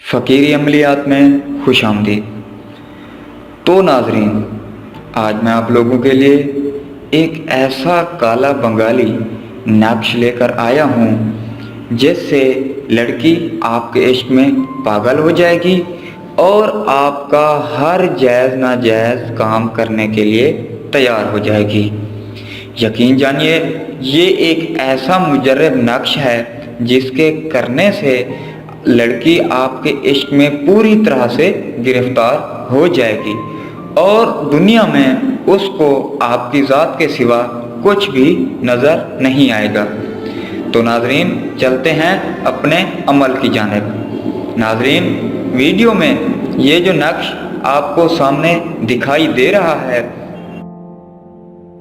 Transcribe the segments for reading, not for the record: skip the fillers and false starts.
फ़कीरी अमलियात में खुश आमदीद। तो नाज़रीन, आज मैं आप लोगों के लिए एक ऐसा काला बंगाली नक्श लेकर आया हूँ जिससे लड़की आपके इश्क में पागल हो जाएगी और आपका हर जायज़ नाजायज़ काम करने के लिए तैयार हो जाएगी। यकीन जानिए, ये एक ऐसा मुजर्रब नक्श है जिसके करने से लड़की आपके इश्क में पूरी तरह से गिरफ्तार हो जाएगी और दुनिया में उसको आपकी ज़ात के सिवा कुछ भी नज़र नहीं आएगा। तो नाज़रीन, चलते हैं अपने अमल की जानिब। नाज़रीन, वीडियो में ये जो नक्श आपको सामने दिखाई दे रहा है,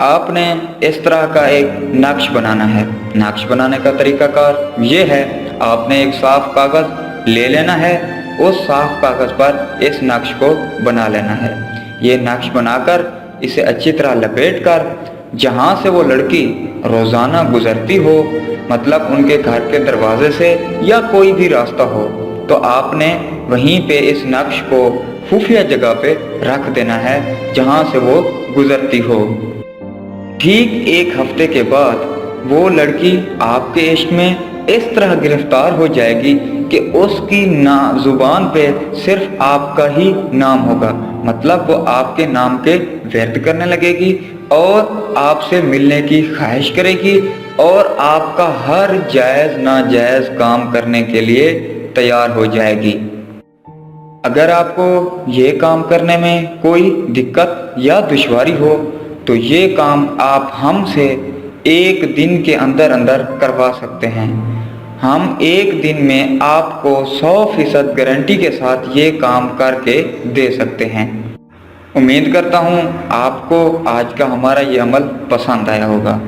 आपने इस तरह का एक नक्श बनाना है। नक्श बनाने का तरीकाकार ये है, आपने एक साफ कागज़ ले लेना है, उस साफ कागज़ पर इस नक्श को बना लेना है। ये नक्श बनाकर इसे अच्छी तरह लपेट कर जहाँ से वो लड़की रोज़ाना गुज़रती हो, मतलब उनके घर के दरवाजे से या कोई भी रास्ता हो, तो आपने वहीं पे इस नक्श को खुफिया जगह पे रख देना है जहाँ से वो गुज़रती हो। ठीक एक हफ्ते के बाद वो लड़की आपके इश्क में इस तरह गिरफ्तार हो जाएगी कि उसकी ज़ुबान पे सिर्फ आपका ही नाम होगा, मतलब वो आपके नाम के व्यर्थ करने लगेगी और आपसे मिलने की ख्वाहिश करेगी और आपका हर जायज़ नाजायज़ काम करने के लिए तैयार हो जाएगी। अगर आपको ये काम करने में कोई दिक्कत या दुश्वारी हो तो ये काम आप हमसे एक दिन के अंदर अंदर करवा सकते हैं। हम एक दिन में आपको 100% गारंटी के साथ ये काम करके दे सकते हैं। उम्मीद करता हूँ आपको आज का हमारा ये अमल पसंद आया होगा।